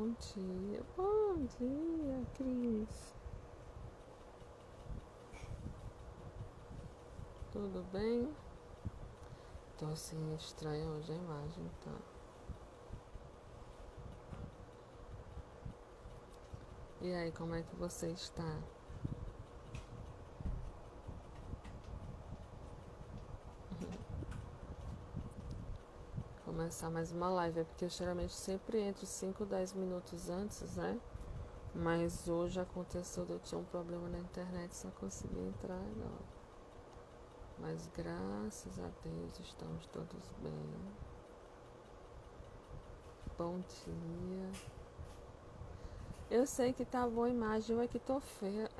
Bom dia, Cris. Tudo bem? Tô assim estranha hoje a imagem, tá? E aí, como é que você está? Começar mais uma live, é porque eu geralmente sempre entro 5, 10 minutos antes, né? Mas hoje aconteceu, eu tinha um problema na internet, só consegui entrar agora. Mas graças a Deus estamos todos bem. Bom dia. Eu sei que tá boa a imagem, eu é que tô feia.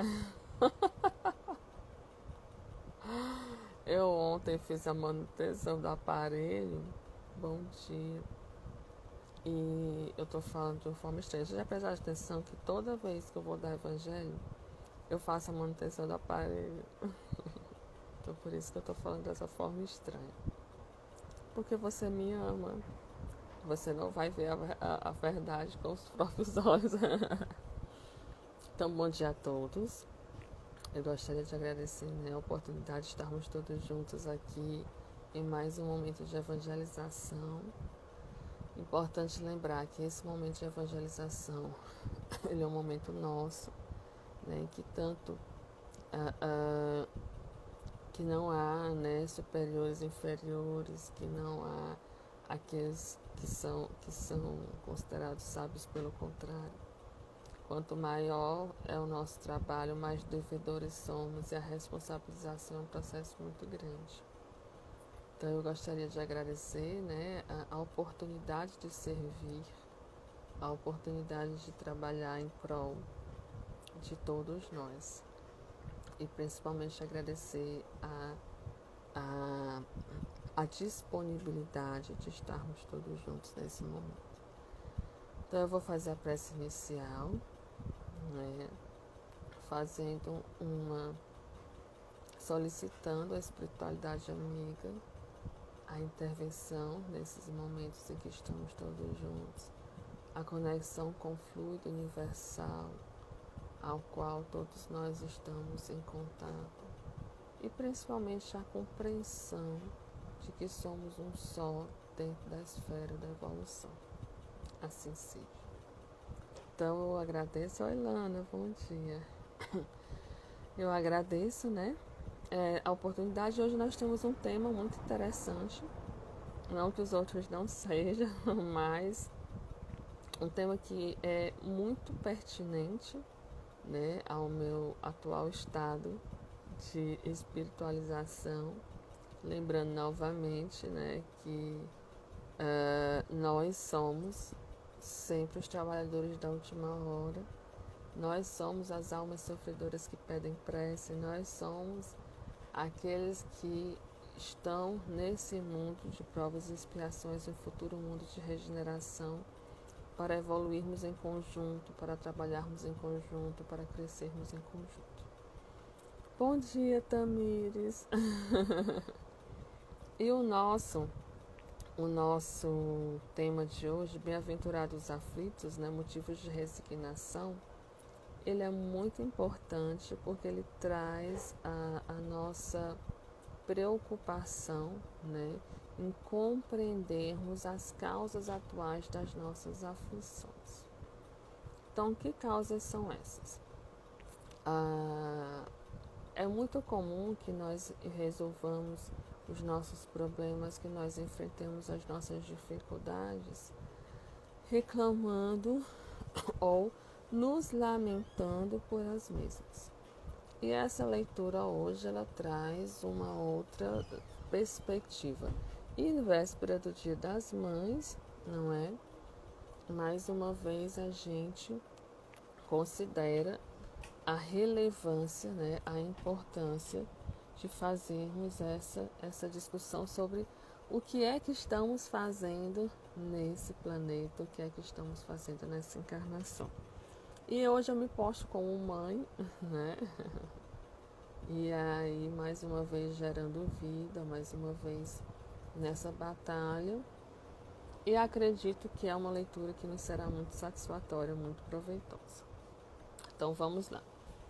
Eu ontem fiz a manutenção do aparelho. Bom dia. E eu tô falando de uma forma estranha. Você já prestou atenção que toda vez que eu vou dar evangelho, eu faço a manutenção do aparelho. Então por isso que eu tô falando dessa forma estranha. Porque você me ama. Você não vai ver a verdade com os próprios olhos. Então, bom dia a todos. Eu gostaria de agradecer, né, a oportunidade de estarmos todos juntos aqui em mais um momento de evangelização. Importante lembrar que esse momento de evangelização ele é um momento nosso, né, que tanto que não há, né, superiores e inferiores, que não há aqueles que são considerados sábios, pelo contrário. Quanto maior é o nosso trabalho, mais devedores somos, e a responsabilização é um processo muito grande. Então eu gostaria de agradecer, né, a oportunidade de servir, a oportunidade de trabalhar em prol de todos nós. E principalmente agradecer a disponibilidade de estarmos todos juntos nesse momento. Então eu vou fazer a prece inicial, né, solicitando a espiritualidade amiga, a intervenção nesses momentos em que estamos todos juntos, a conexão com o fluido universal ao qual todos nós estamos em contato, e principalmente a compreensão de que somos um só dentro da esfera da evolução. Assim seja. Então eu agradeço, Ilana, bom dia. Eu agradeço, né, a oportunidade. Hoje nós temos um tema muito interessante, não que os outros não sejam, mas um tema que é muito pertinente, né, ao meu atual estado de espiritualização. Lembrando novamente, né, que nós somos sempre os trabalhadores da última hora, nós somos as almas sofredoras que pedem prece, nós somos aqueles que estão nesse mundo de provas e expiações, um futuro mundo de regeneração, para evoluirmos em conjunto, para trabalharmos em conjunto, para crescermos em conjunto. Bom dia, Tamires. E o nosso tema de hoje, Bem-aventurados aflitos, né, motivos de resignação, ele é muito importante porque ele traz a nossa preocupação, né, em compreendermos as causas atuais das nossas aflições. Então, que causas são essas? É muito comum que nós resolvamos os nossos problemas, que nós enfrentemos as nossas dificuldades reclamando ou nos lamentando por as mesmas. E essa leitura hoje ela traz uma outra perspectiva. E na véspera do Dia das Mães, não é? Mais uma vez a gente considera a relevância, né, a importância de fazermos essa discussão sobre o que é que estamos fazendo nesse planeta, o que é que estamos fazendo nessa encarnação. E hoje eu me posto como mãe, né? E aí, mais uma vez, gerando vida, mais uma vez nessa batalha. e acredito que é uma leitura que nos será muito satisfatória, muito proveitosa. Então vamos lá.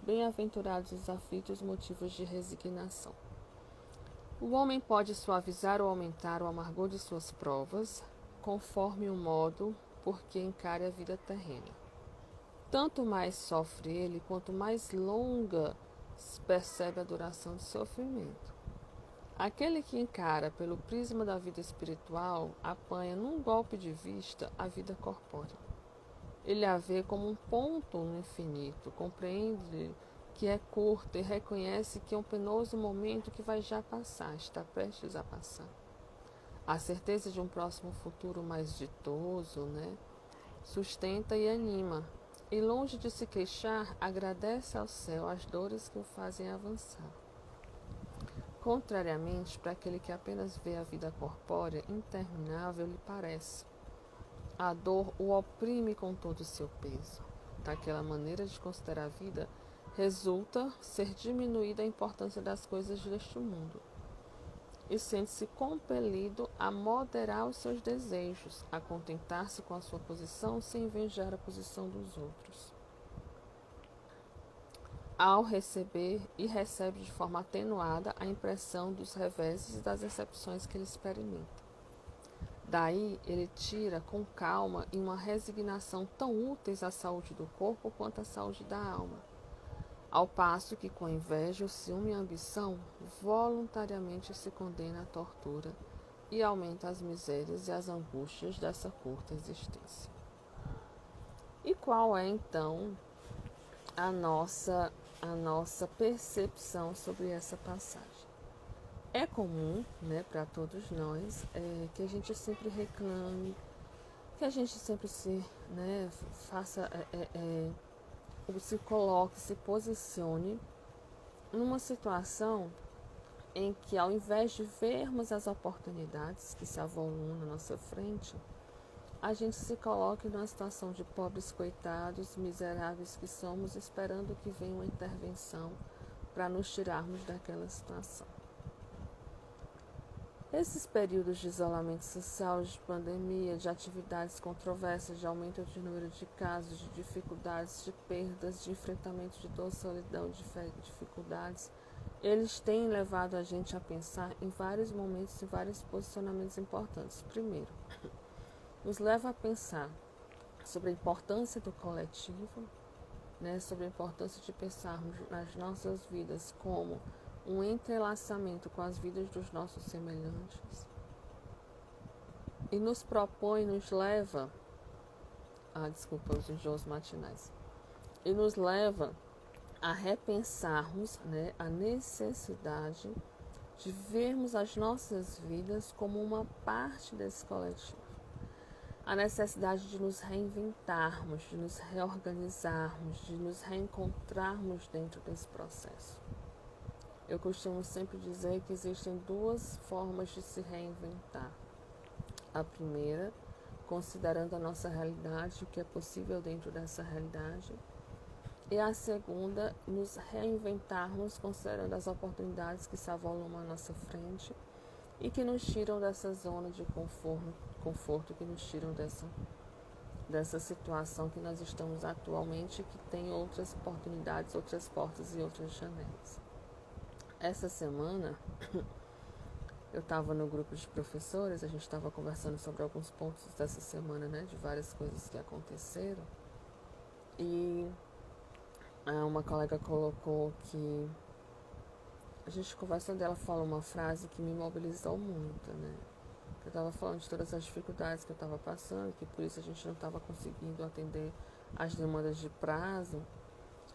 Bem-aventurados os aflitos, motivos de resignação. O homem pode suavizar ou aumentar o amargor de suas provas, conforme o modo por que encare a vida terrena. Tanto mais sofre ele, quanto mais longa percebe a duração do sofrimento. Aquele que encara pelo prisma da vida espiritual apanha num golpe de vista a vida corpórea. Ele a vê como um ponto no infinito, compreende que é curto e reconhece que é um penoso momento que vai já passar, está prestes a passar. A certeza de um próximo futuro mais ditoso, sustenta e anima, e longe de se queixar, agradece ao céu as dores que o fazem avançar. Contrariamente, para aquele que apenas vê a vida corpórea interminável, lhe parece. A dor o oprime com todo o seu peso. Daquela maneira de considerar a vida, resulta ser diminuída a importância das coisas deste mundo. E sente-se compelido a moderar os seus desejos, a contentar-se com a sua posição sem invejar a posição dos outros. Ao receber e recebe de forma atenuada a impressão dos reveses e das decepções que ele experimenta. Daí ele tira com calma e uma resignação tão úteis à saúde do corpo quanto à saúde da alma, ao passo que com inveja, o ciúme e a ambição voluntariamente se condena à tortura e aumenta as misérias e as angústias dessa curta existência. E qual é então a nossa percepção sobre essa passagem? É comum, para todos nós, que a gente sempre reclame, que a gente sempre se se coloque, se posicione numa situação em que, ao invés de vermos as oportunidades que se avolumam na nossa frente, a gente se coloque numa situação de pobres coitados, miseráveis que somos, esperando que venha uma intervenção para nos tirarmos daquela situação. Esses períodos de isolamento social, de pandemia, de atividades controversas, de aumento de número de casos, de dificuldades, de perdas, de enfrentamento de dor, solidão, de dificuldades, eles têm levado a gente a pensar em vários momentos e vários posicionamentos importantes. Primeiro, nos leva a pensar sobre a importância do coletivo, sobre a importância de pensarmos nas nossas vidas como um entrelaçamento com as vidas dos nossos semelhantes, e nos propõe, nos leva, os enjoos matinais, e nos leva a repensarmos a necessidade de vermos as nossas vidas como uma parte desse coletivo, a necessidade de nos reinventarmos, de nos reorganizarmos, de nos reencontrarmos dentro desse processo. Eu costumo sempre dizer que existem duas formas de se reinventar. A primeira, considerando a nossa realidade, o que é possível dentro dessa realidade. E a segunda, nos reinventarmos considerando as oportunidades que se avolumam à nossa frente e que nos tiram dessa zona de conforto, que nos tiram dessa situação que nós estamos atualmente, que tem outras oportunidades, outras portas e outras janelas. Essa semana, eu estava no grupo de professores, a gente estava conversando sobre alguns pontos dessa semana, de várias coisas que aconteceram. E uma colega colocou que, a gente conversando, ela falou uma frase que me mobilizou muito, Eu estava falando de todas as dificuldades que eu estava passando, que por isso a gente não estava conseguindo atender as demandas de prazo.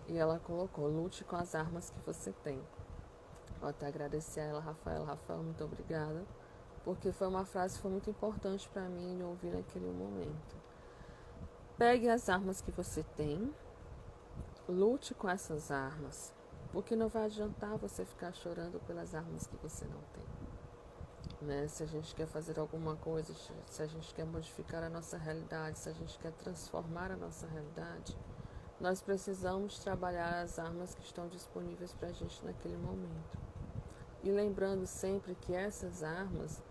E ela colocou: lute com as armas que você tem. Eu até agradeci a ela, Rafael, muito obrigada, porque foi uma frase que foi muito importante para mim ouvir naquele momento. Pegue as armas que você tem, lute com essas armas, porque não vai adiantar você ficar chorando pelas armas que você não tem. Se a gente quer fazer alguma coisa, se a gente quer modificar a nossa realidade, se a gente quer transformar a nossa realidade, nós precisamos trabalhar as armas que estão disponíveis para a gente naquele momento. E lembrando sempre que essas armas,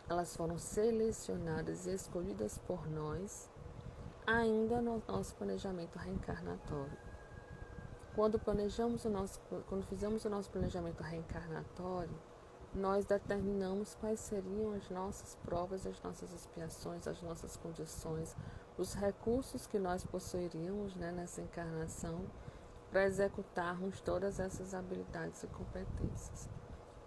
elas foram selecionadas e escolhidas por nós, ainda no nosso planejamento reencarnatório. Quando fizemos o nosso planejamento reencarnatório, nós determinamos quais seriam as nossas provas, as nossas expiações, as nossas condições, os recursos que nós possuiríamos, né, nessa encarnação, para executarmos todas essas habilidades e competências.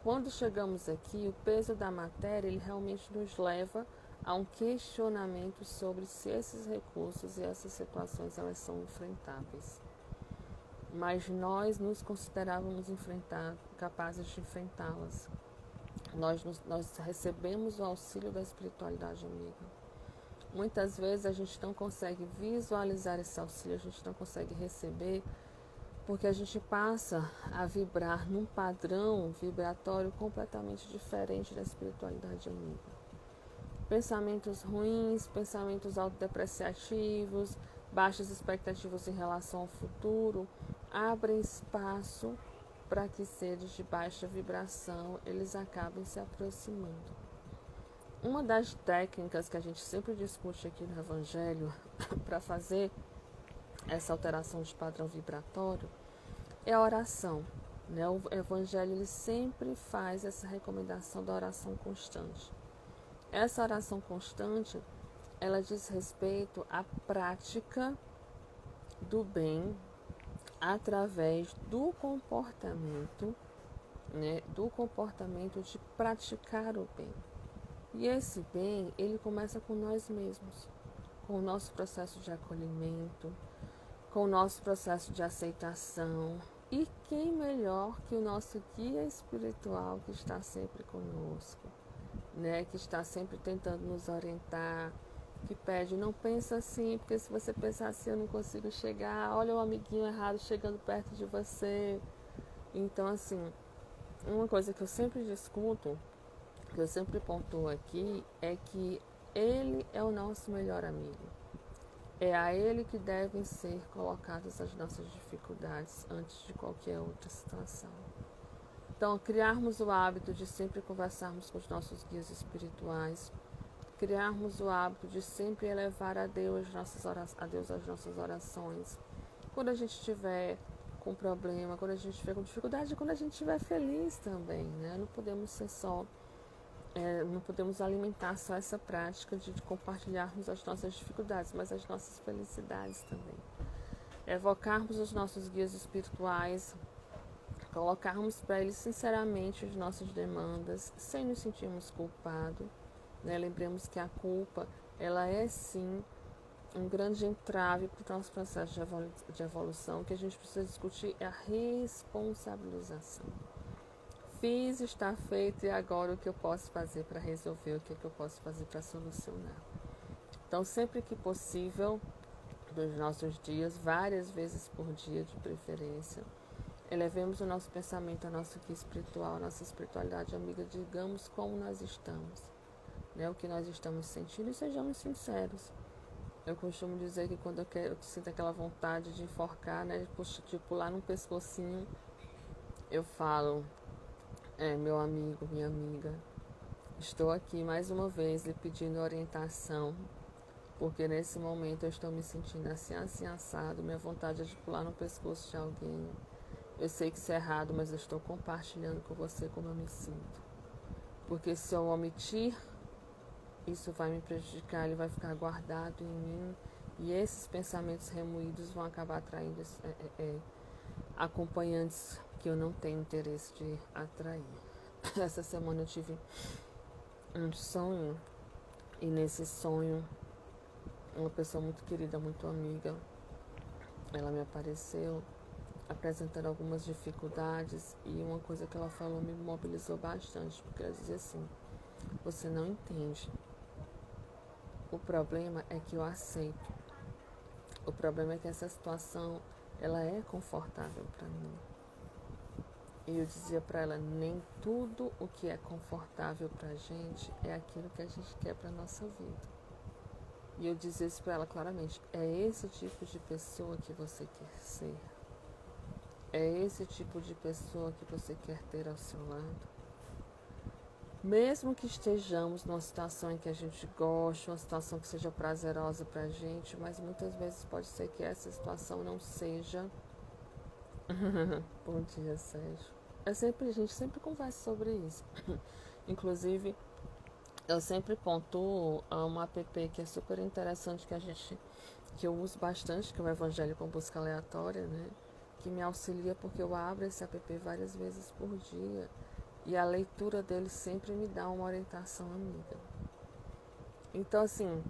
Quando chegamos aqui, o peso da matéria, ele realmente nos leva a um questionamento sobre se esses recursos e essas situações elas são enfrentáveis. Mas nós nos considerávamos capazes de enfrentá-las. Nós recebemos o auxílio da espiritualidade amiga. Muitas vezes a gente não consegue visualizar esse auxílio, a gente não consegue receber, porque a gente passa a vibrar num padrão vibratório completamente diferente da espiritualidade amiga. Pensamentos ruins, pensamentos autodepreciativos, baixas expectativas em relação ao futuro, abrem espaço para que seres de baixa vibração eles acabem se aproximando. Uma das técnicas que a gente sempre discute aqui no Evangelho para fazer essa alteração de padrão vibratório é a oração. Né? O Evangelho ele sempre faz essa recomendação da oração constante. Essa oração constante, ela diz respeito à prática do bem através do comportamento, né? Do comportamento de praticar o bem. E esse bem, ele começa com nós mesmos, com o nosso processo de acolhimento, com o nosso processo de aceitação. E quem melhor que o nosso guia espiritual que está sempre conosco, né? Que está sempre tentando nos orientar, que pede, não pensa assim, porque se você pensar assim eu não consigo chegar, olha o amiguinho errado chegando perto de você. Então, assim, uma coisa que eu sempre discuto, que eu sempre pontuo aqui, é que ele é o nosso melhor amigo. É a ele que devem ser colocadas as nossas dificuldades antes de qualquer outra situação. Então, criarmos o hábito de sempre conversarmos com os nossos guias espirituais, criarmos o hábito de sempre elevar a Deus as nossas orações. Quando a gente estiver com problema, quando a gente estiver com dificuldade, quando a gente estiver feliz também, né? Não podemos ser não podemos alimentar só essa prática de compartilharmos as nossas dificuldades, mas as nossas felicidades também. Evocarmos os nossos guias espirituais, colocarmos para eles sinceramente as nossas demandas, sem nos sentirmos culpados. Né? Lembremos que a culpa, ela é sim um grande entrave para o nosso processo de evolução. O que a gente precisa discutir é a responsabilização. Fiz, está feito, e agora o que eu posso fazer para resolver, o que eu posso fazer para solucionar. Então, sempre que possível, nos nossos dias, várias vezes por dia de preferência, elevemos o nosso pensamento ao nosso guia espiritual, à nossa espiritualidade amiga, digamos como nós estamos, né? O que nós estamos sentindo, e sejamos sinceros. Eu costumo dizer que quando eu sinto aquela vontade de enforcar, né, de pular num pescocinho, eu falo, meu amigo, minha amiga, estou aqui mais uma vez lhe pedindo orientação, porque nesse momento eu estou me sentindo assim assado, minha vontade é de pular no pescoço de alguém. Eu sei que isso é errado, mas eu estou compartilhando com você como eu me sinto. Porque se eu omitir, isso vai me prejudicar, ele vai ficar guardado em mim, e esses pensamentos remoídos vão acabar atraindo acompanhantes que eu não tenho interesse de atrair. Essa semana eu tive um sonho, e nesse sonho uma pessoa muito querida, muito amiga, ela me apareceu apresentando algumas dificuldades, e uma coisa que ela falou me mobilizou bastante, porque ela dizia assim: você não entende, o problema é que eu aceito, o problema é que essa situação ela é confortável para mim. E eu dizia para ela, nem tudo o que é confortável para a gente é aquilo que a gente quer para a nossa vida. E eu dizia isso para ela claramente, é esse tipo de pessoa que você quer ser? É esse tipo de pessoa que você quer ter ao seu lado? Mesmo que estejamos numa situação em que a gente gosta, uma situação que seja prazerosa para a gente, mas muitas vezes pode ser que essa situação não seja. Bom dia, Sérgio. A gente sempre conversa sobre isso. Inclusive, eu sempre pontuo uma app que é super interessante que eu uso bastante, que é o Evangelho com Busca Aleatória, né? Que me auxilia porque eu abro esse app várias vezes por dia e a leitura dele sempre me dá uma orientação amiga. Então, assim,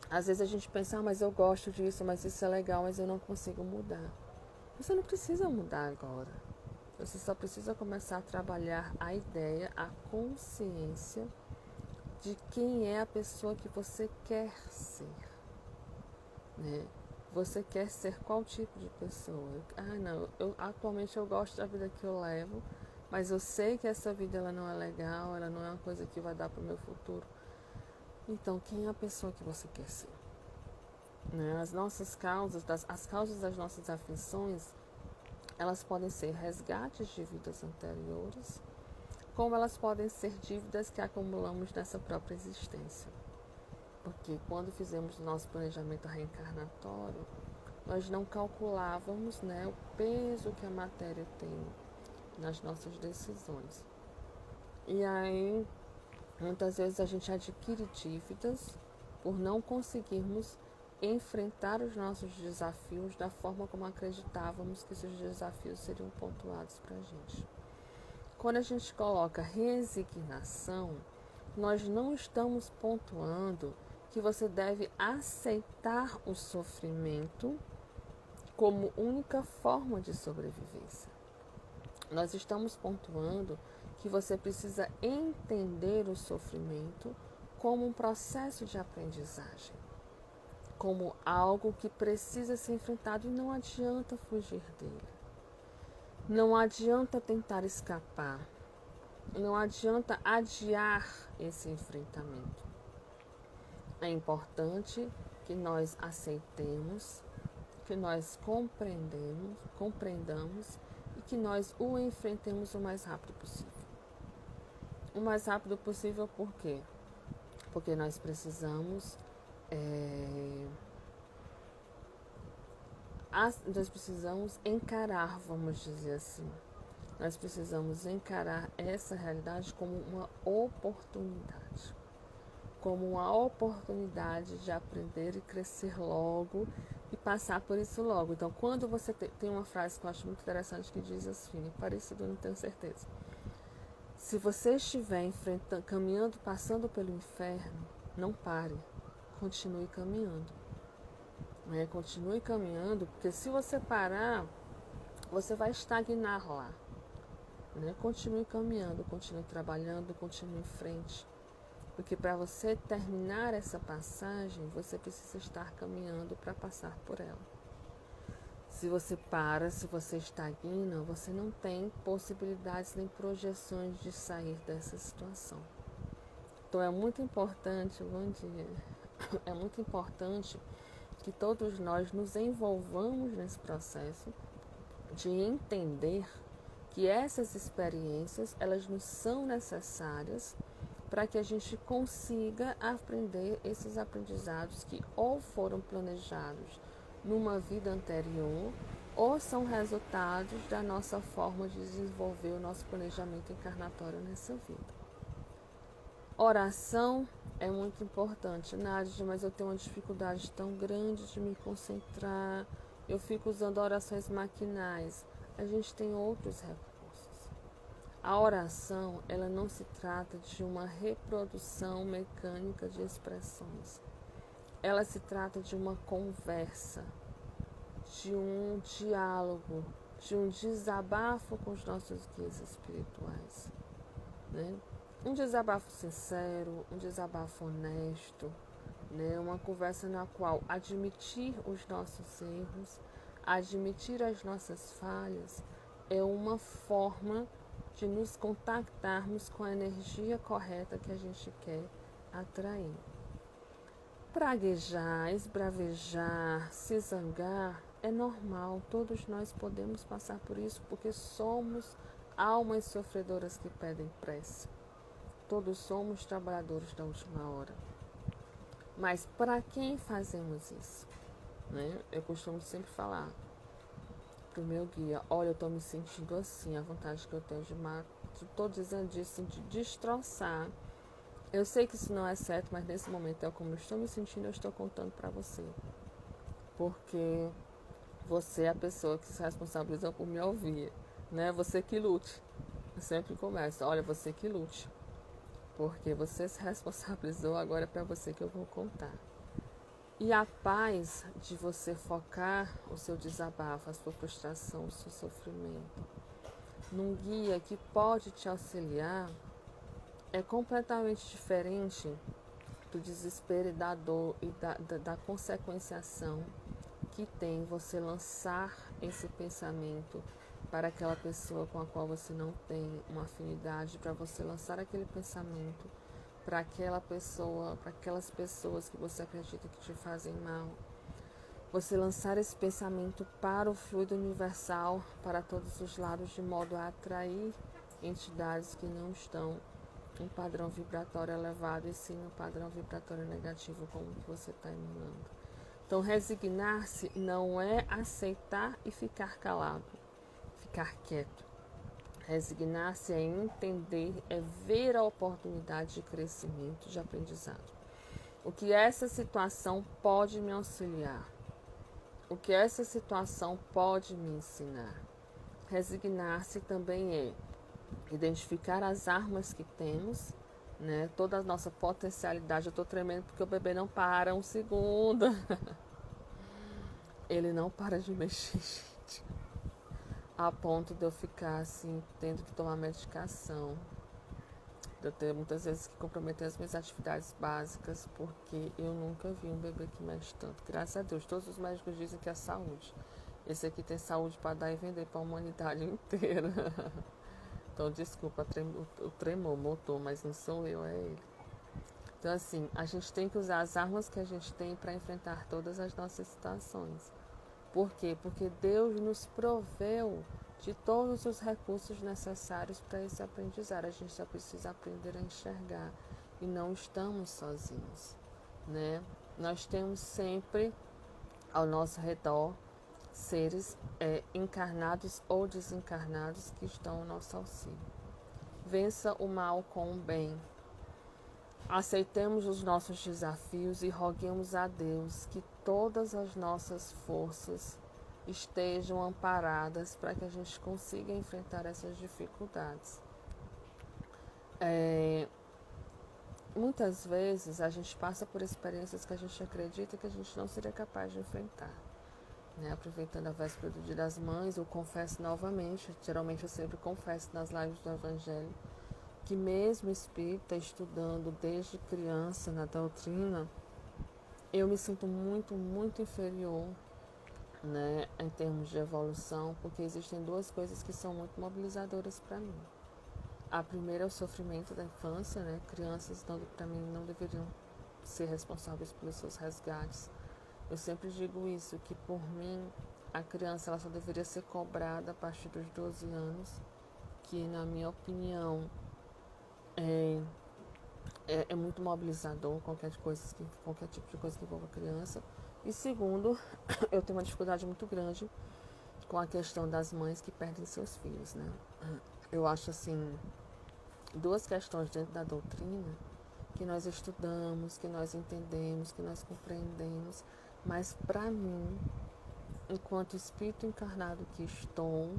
às vezes a gente pensa, mas eu gosto disso, mas isso é legal, mas eu não consigo mudar. Você não precisa mudar agora. Você só precisa começar a trabalhar a ideia, a consciência de quem é a pessoa que você quer ser, né? Você quer ser qual tipo de pessoa? Não, atualmente eu gosto da vida que eu levo, mas eu sei que essa vida ela não é legal, ela não é uma coisa que vai dar para o meu futuro. Então, quem é a pessoa que você quer ser? Né? As nossas causas, as causas das nossas aflições, elas podem ser resgates de vidas anteriores, como elas podem ser dívidas que acumulamos nessa própria existência. Porque quando fizemos o nosso planejamento reencarnatório, nós não calculávamos, né, o peso que a matéria tem nas nossas decisões. E aí, muitas vezes a gente adquire dívidas por não conseguirmos enfrentar os nossos desafios da forma como acreditávamos que esses desafios seriam pontuados para a gente. Quando a gente coloca resignação, nós não estamos pontuando que você deve aceitar o sofrimento como única forma de sobrevivência. Nós estamos pontuando que você precisa entender o sofrimento como um processo de aprendizagem, como algo que precisa ser enfrentado e não adianta fugir dele. Não adianta tentar escapar. Não adianta adiar esse enfrentamento. É importante que nós aceitemos, que nós compreendamos e que nós o enfrentemos o mais rápido possível. O mais rápido possível por quê? Porque nós precisamos encarar, vamos dizer assim. Nós precisamos encarar essa realidade como uma oportunidade. Como uma oportunidade de aprender e crescer logo e passar por isso logo. Então, quando você tem uma frase que eu acho muito interessante que diz assim, parecido, não tenho certeza. Se você estiver caminhando, passando pelo inferno, não pare, continue caminhando. Continue caminhando, porque se você parar, você vai estagnar lá. Continue caminhando, continue trabalhando, continue em frente. Porque para você terminar essa passagem, você precisa estar caminhando para passar por ela. Se você para, se você estagna, você não tem possibilidades nem projeções de sair dessa situação. Então é muito importante, bom dia, é muito importante que todos nós nos envolvamos nesse processo de entender que essas experiências, elas nos são necessárias para que a gente consiga aprender esses aprendizados que ou foram planejados numa vida anterior ou são resultados da nossa forma de desenvolver o nosso planejamento encarnatório nessa vida. Oração é muito importante. Nádia, mas eu tenho uma dificuldade tão grande de me concentrar, eu fico usando orações maquinais. A gente tem outros recursos. A oração, ela não se trata de uma reprodução mecânica de expressões. Ela se trata de uma conversa, de um diálogo, de um desabafo com os nossos guias espirituais, né? Um desabafo sincero, um desabafo honesto, né? Uma conversa na qual admitir os nossos erros, admitir as nossas falhas é uma forma de nos contactarmos com a energia correta que a gente quer atrair. Praguejar, esbravejar, se zangar é normal, todos nós podemos passar por isso porque somos almas sofredoras que pedem prece. todos somos trabalhadores da última hora. Mas para quem fazemos isso? Né? Eu costumo sempre falar pro meu guia, olha, eu estou me sentindo assim, a vontade que eu tenho de matar, estou dizendo disso, de destroçar. Eu sei que isso não é certo, mas nesse momento é como eu estou me sentindo, eu estou contando para você. Porque você é a pessoa que se responsabiliza por me ouvir, né? Você que lute. Eu sempre começo, olha, você que lute. Porque você se responsabilizou, agora é para você que eu vou contar. E a paz de você focar o seu desabafo, a sua frustração, o seu sofrimento num guia que pode te auxiliar é completamente diferente do desespero e da dor e da consequenciação que tem você lançar esse pensamento para aquela pessoa com a qual você não tem uma afinidade, para você lançar aquele pensamento para aquela pessoa, para aquelas pessoas que você acredita que te fazem mal. Você lançar esse pensamento para o fluido universal, para todos os lados, de modo a atrair entidades que não estão em padrão vibratório elevado e sim no padrão vibratório negativo, como que você está emanando. Então, resignar-se não é aceitar e ficar calado, ficar quieto. Resignar-se é entender, é ver a oportunidade de crescimento, de aprendizado. O que essa situação pode me auxiliar? O que essa situação pode me ensinar? Resignar-se também é identificar as armas que temos, né? Toda a nossa potencialidade. Eu estou tremendo porque o bebê não para um segundo. Ele não para de mexer, gente. A ponto de eu ficar assim, tendo que tomar medicação. De eu ter muitas vezes que comprometer as minhas atividades básicas, porque eu nunca vi um bebê que mexe tanto. Graças a Deus, todos os médicos dizem que é saúde. Esse aqui tem saúde para dar e vender para a humanidade inteira. Então, desculpa o tremor, motor, mas não sou eu, é ele. Então, assim, a gente tem que usar as armas que a gente tem para enfrentar todas as nossas situações. Por quê? Porque Deus nos proveu de todos os recursos necessários para esse aprendizado. A gente só precisa aprender a enxergar e não estamos sozinhos, né? Nós temos sempre ao nosso redor seres encarnados ou desencarnados que estão ao nosso auxílio. Vença o mal com o bem. Aceitemos os nossos desafios e roguemos a Deus que todas as nossas forças estejam amparadas para que a gente consiga enfrentar essas dificuldades. Muitas vezes a gente passa por experiências que a gente acredita que a gente não seria capaz de enfrentar. Né? Aproveitando a véspera do Dia das Mães, eu confesso novamente, geralmente eu sempre confesso nas lives do Evangelho, que mesmo espírita, estudando desde criança na doutrina, eu me sinto muito, muito inferior, né, em termos de evolução, porque existem duas coisas que são muito mobilizadoras para mim. A primeira é o sofrimento da infância, né? Crianças, para mim, não deveriam ser responsáveis pelos seus resgates. Eu sempre digo isso, que por mim, a criança ela só deveria ser cobrada a partir dos 12 anos, que na minha opinião é muito mobilizador qualquer tipo de coisa que envolva criança. E segundo, eu tenho uma dificuldade muito grande com a questão das mães que perdem seus filhos, né? Eu acho assim, duas questões dentro da doutrina que nós estudamos, que nós entendemos, que nós compreendemos, mas para mim, enquanto espírito encarnado que estou,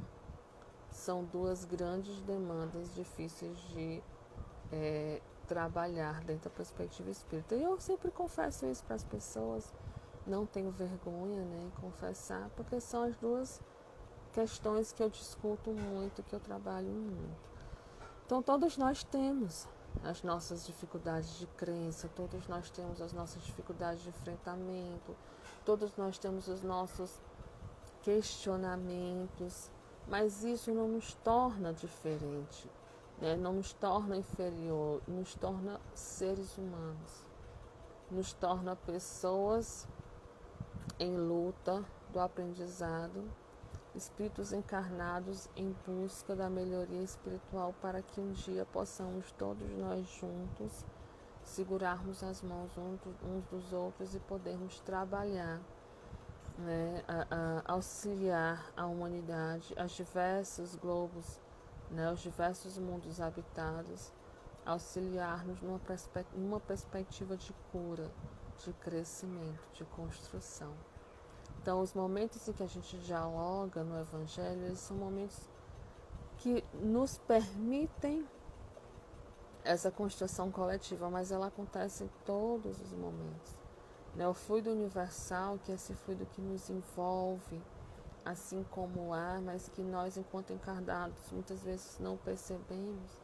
são duas grandes demandas difíceis de trabalhar dentro da perspectiva espírita. E eu sempre confesso isso para as pessoas, não tenho vergonha, né, em confessar, porque são as duas questões que eu discuto muito, que eu trabalho muito. Então, todos nós temos as nossas dificuldades de crença, todos nós temos as nossas dificuldades de enfrentamento, todos nós temos os nossos questionamentos, mas isso não nos torna diferente, né? Não nos torna inferior, nos torna seres humanos, nos torna pessoas em luta do aprendizado, espíritos encarnados em busca da melhoria espiritual para que um dia possamos todos nós juntos segurarmos as mãos uns dos outros e podermos trabalhar, né, auxiliar a humanidade, os diversos globos, né, os diversos mundos habitados, auxiliar-nos numa perspectiva de cura, de crescimento, de construção. Então, os momentos em que a gente dialoga no Evangelho, eles são momentos que nos permitem essa construção coletiva, mas ela acontece em todos os momentos. Né? O fluido universal, que é esse fluido que nos envolve, assim como o ar, mas que nós, enquanto encarnados, muitas vezes não percebemos,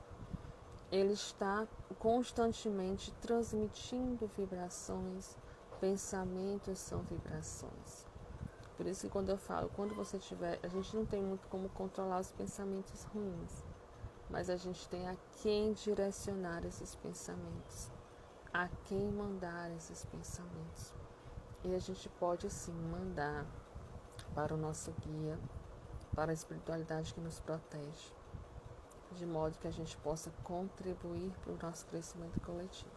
ele está constantemente transmitindo vibrações, pensamentos são vibrações. Por isso que quando eu falo, quando você tiver, a gente não tem muito como controlar os pensamentos ruins, mas a gente tem a quem direcionar esses pensamentos, a quem mandar esses pensamentos. E a gente pode sim mandar para o nosso guia, para a espiritualidade que nos protege, de modo que a gente possa contribuir para o nosso crescimento coletivo.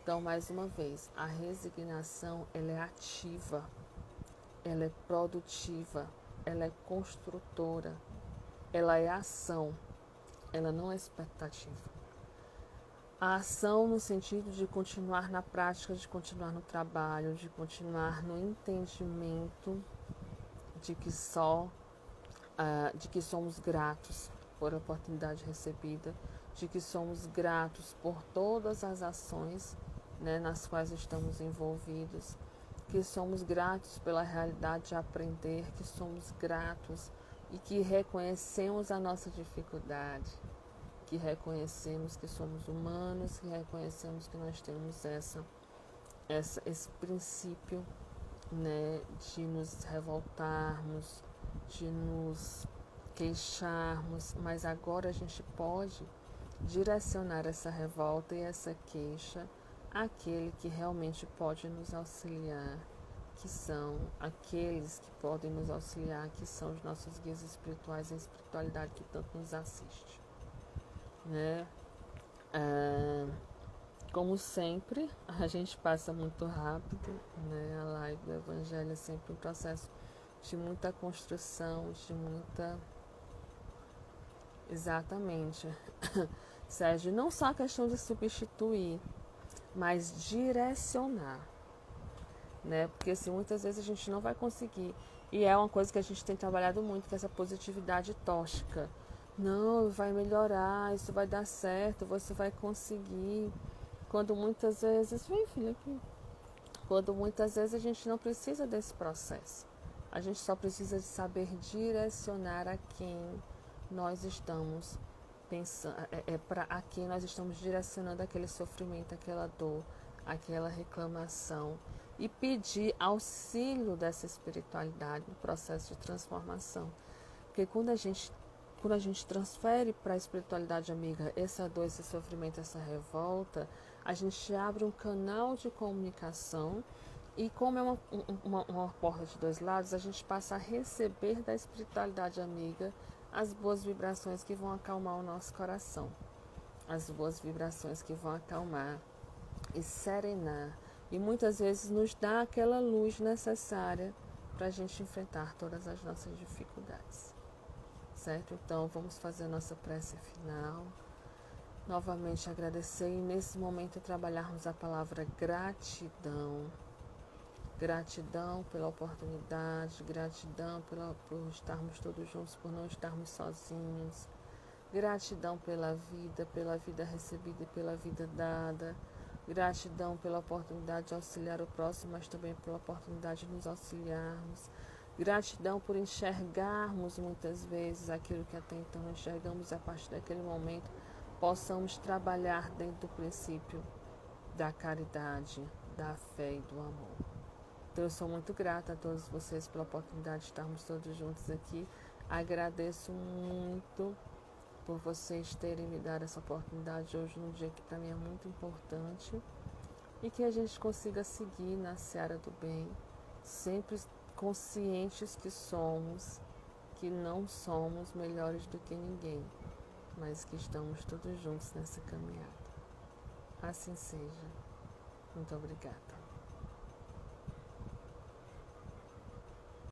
Então, mais uma vez, a resignação, ela é ativa, ela é produtiva, ela é construtora, ela é ação, ela não é expectativa. A ação no sentido de continuar na prática, de continuar no trabalho, de continuar no entendimento de que de que somos gratos por a oportunidade recebida, de que somos gratos por todas as ações, né, nas quais estamos envolvidos, que somos gratos pela realidade de aprender, que somos gratos e que reconhecemos a nossa dificuldade, que reconhecemos que somos humanos, que reconhecemos que nós temos esse princípio, né, de nos revoltarmos, de nos queixarmos, mas agora a gente pode direcionar essa revolta e essa queixa àquele que realmente pode nos auxiliar, que são aqueles que podem nos auxiliar, que são os nossos guias espirituais e a espiritualidade que tanto nos assiste, né? Como sempre, a gente passa muito rápido, né? A live do Evangelho é sempre um processo de muita construção, de muita... Exatamente. Sérgio, não só a questão de substituir, mas direcionar, né? Porque assim, muitas vezes a gente não vai conseguir, e é uma coisa que a gente tem trabalhado muito, que é essa positividade tóxica. Não, vai melhorar, isso vai dar certo, você vai conseguir. Quando muitas vezes, vem filho aqui, quando muitas vezes a gente não precisa desse processo. A gente só precisa de saber direcionar a quem nós estamos pensando, para a quem nós estamos direcionando aquele sofrimento, aquela dor, aquela reclamação, e pedir auxílio dessa espiritualidade no processo de transformação. Porque quando a gente transfere para a espiritualidade amiga essa dor, esse sofrimento, essa revolta, a gente abre um canal de comunicação e, como é uma porta de dois lados, a gente passa a receber da espiritualidade amiga as boas vibrações que vão acalmar o nosso coração, as boas vibrações que vão acalmar e serenar, e muitas vezes nos dá aquela luz necessária para a gente enfrentar todas as nossas dificuldades. Certo? Então, vamos fazer a nossa prece final. Novamente agradecer e nesse momento trabalharmos a palavra gratidão. Gratidão pela oportunidade, gratidão por estarmos todos juntos, por não estarmos sozinhos. Gratidão pela vida recebida e pela vida dada. Gratidão pela oportunidade de auxiliar o próximo, mas também pela oportunidade de nos auxiliarmos. Gratidão por enxergarmos muitas vezes aquilo que até então não enxergamos, e a partir daquele momento possamos trabalhar dentro do princípio da caridade, da fé e do amor. Então eu sou muito grata a todos vocês pela oportunidade de estarmos todos juntos aqui. Agradeço muito por vocês terem me dado essa oportunidade hoje, num dia que para mim é muito importante, e que a gente consiga seguir na seara do bem, sempre conscientes que somos que não somos melhores do que ninguém, mas que estamos todos juntos nessa caminhada. Assim seja. Muito obrigada.